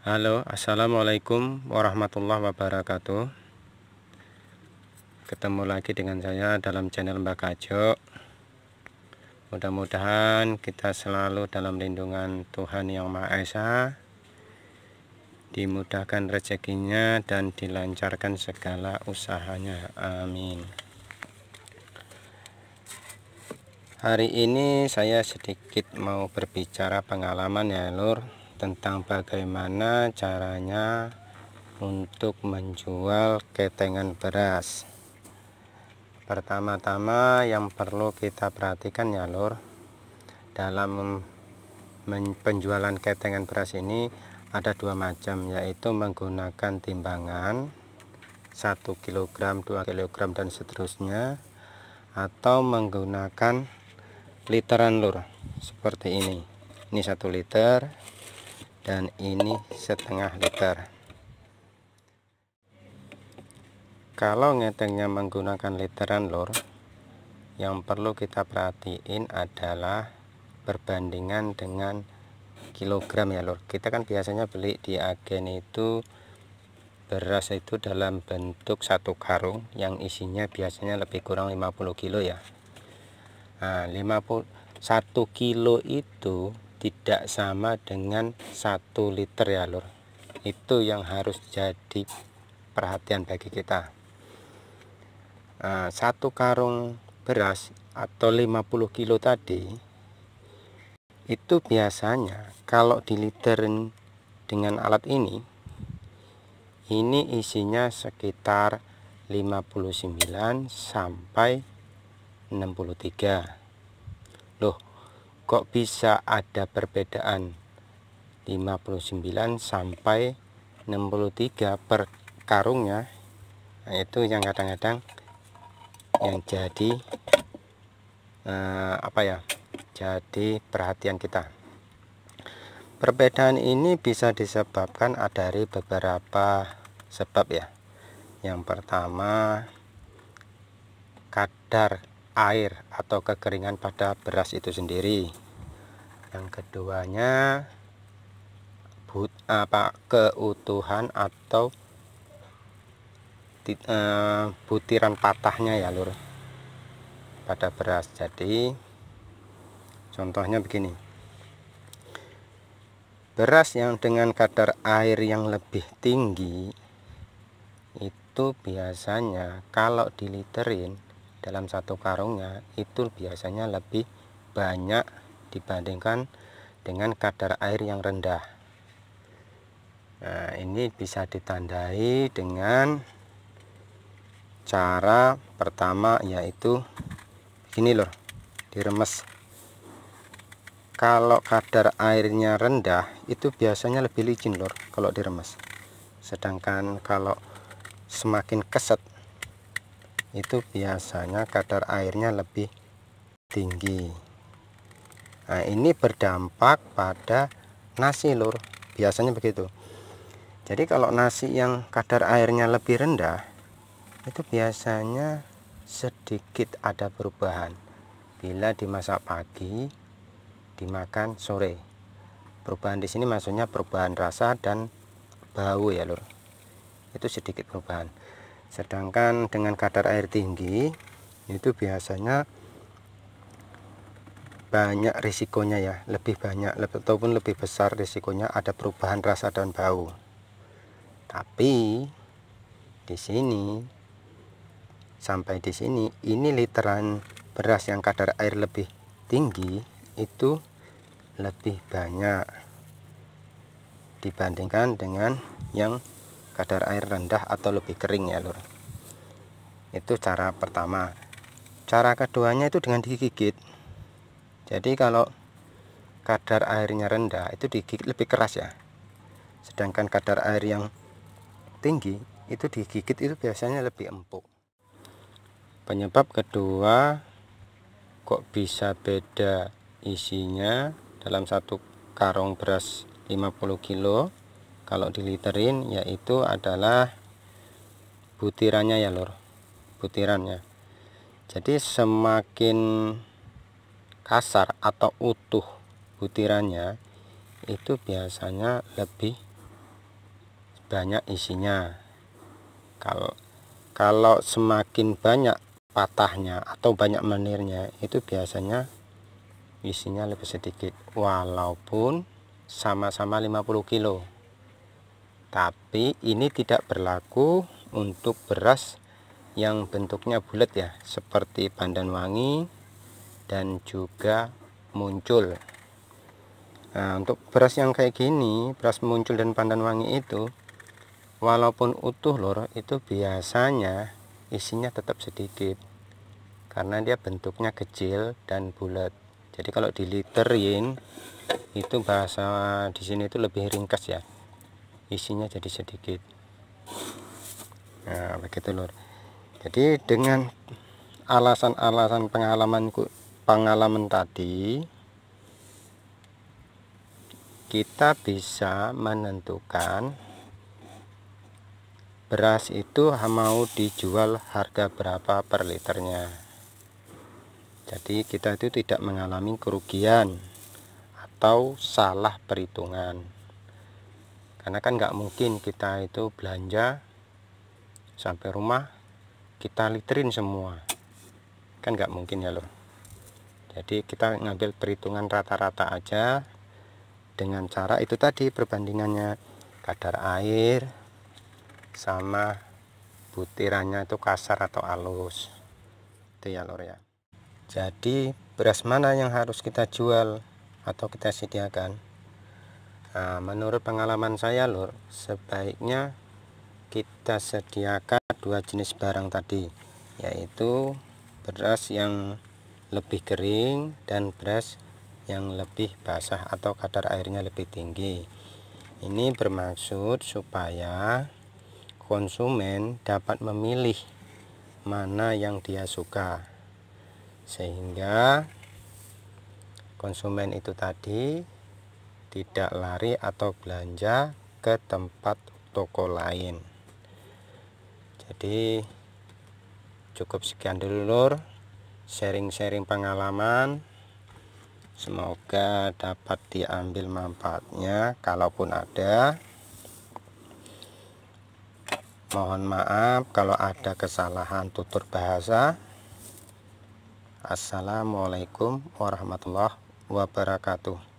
Halo, assalamualaikum warahmatullahi wabarakatuh. Ketemu lagi dengan saya dalam channel Mbak Kajo. Mudah-mudahan kita selalu dalam lindungan Tuhan Yang Maha Esa, dimudahkan rezekinya dan dilancarkan segala usahanya. Amin. Hari ini saya sedikit mau berbicara pengalaman ya lur, tentang bagaimana caranya untuk menjual ketengan beras. Pertama-tama yang perlu kita perhatikan ya lur, dalam penjualan ketengan beras ini ada dua macam, yaitu menggunakan timbangan 1 kg, 2 kg dan seterusnya, atau menggunakan literan lur, seperti ini 1 liter dan ini setengah liter. Kalau ngetengnya menggunakan literan lur, yang perlu kita perhatiin adalah perbandingan dengan kilogram ya lur. Kita kan biasanya beli di agen itu beras itu dalam bentuk satu karung yang isinya biasanya lebih kurang 50 kilo ya. Nah, 1 kilo itu tidak sama dengan 1 liter ya lur. Itu yang harus jadi perhatian bagi kita. Nah, 1 karung beras atau 50 kilo tadi itu biasanya kalau diliterin dengan alat ini isinya sekitar 59 sampai 63. Loh, kok bisa ada perbedaan 59 sampai 63 per karungnya? Nah, itu yang kadang-kadang yang jadi jadi perhatian kita. Perbedaan ini bisa disebabkan dari beberapa sebab ya. Yang pertama, kadar air atau kekeringan pada beras itu sendiri. Yang keduanya keutuhan atau butiran patahnya ya lur pada beras. Jadi contohnya begini, beras yang dengan kadar air yang lebih tinggi itu biasanya kalau diliterin dalam satu karungnya itu biasanya lebih banyak dibandingkan dengan kadar air yang rendah. Nah, ini bisa ditandai dengan cara pertama, yaitu gini lur, diremes. Kalau kadar airnya rendah itu biasanya lebih licin lur kalau diremes, sedangkan kalau semakin keset itu biasanya kadar airnya lebih tinggi. Nah, ini berdampak pada nasi lur, biasanya begitu. Jadi kalau nasi yang kadar airnya lebih rendah itu biasanya sedikit ada perubahan bila dimasak pagi, dimakan sore. Perubahan di sini maksudnya perubahan rasa dan bau ya lur, itu sedikit perubahan. Sedangkan dengan kadar air tinggi itu biasanya banyak risikonya ya, lebih banyak ataupun lebih besar risikonya ada perubahan rasa dan bau. Tapi di sini sampai di sini ini literan beras yang kadar air lebih tinggi itu lebih banyak dibandingkan dengan yang kadar air rendah atau lebih kering ya lur. Itu cara pertama. Cara keduanya itu dengan digigit. Jadi kalau kadar airnya rendah itu digigit lebih keras ya, sedangkan kadar air yang tinggi itu digigit itu biasanya lebih empuk. Penyebab kedua kok bisa beda isinya dalam satu karung beras 50 kilo kalau diliterin, yaitu adalah butirannya ya lur, butirannya. Jadi semakin kasar atau utuh butirannya itu biasanya lebih banyak isinya. Kalau semakin banyak patahnya atau banyak menirnya, itu biasanya isinya lebih sedikit, walaupun sama-sama 50 kilo. Tapi ini tidak berlaku untuk beras yang bentuknya bulat ya, seperti Pandan Wangi dan juga Muncul. Nah, untuk beras yang kayak gini, beras Muncul dan Pandan Wangi itu walaupun utuh lor, itu biasanya isinya tetap sedikit karena dia bentuknya kecil dan bulat. Jadi kalau diliterin itu bahasa di sini itu lebih ringkas ya, isinya jadi sedikit. Nah begitu lor. Jadi dengan alasan-alasan pengalaman tadi, kita bisa menentukan beras itu mau dijual harga berapa per liternya. Jadi kita itu tidak mengalami kerugian atau salah perhitungan, karena kan nggak mungkin kita itu belanja sampai rumah kita literin semua, kan nggak mungkin ya loh. Jadi kita ngambil perhitungan rata-rata aja dengan cara itu tadi, perbandingannya kadar air sama butirannya itu kasar atau halus, itu ya lor ya. Jadi beras mana yang harus kita jual atau kita sediakan? Nah, menurut pengalaman saya lor, sebaiknya kita sediakan dua jenis barang tadi, yaitu beras yang lebih kering dan beras yang lebih basah atau kadar airnya lebih tinggi. Ini bermaksud supaya konsumen dapat memilih mana yang dia suka, sehingga konsumen itu tadi tidak lari atau belanja ke tempat toko lain. Jadi cukup sekian dulu lor, sharing-sharing pengalaman. Semoga dapat diambil manfaatnya. Kalaupun ada, mohon maaf kalau ada kesalahan tutur bahasa. Assalamualaikum warahmatullahi wabarakatuh.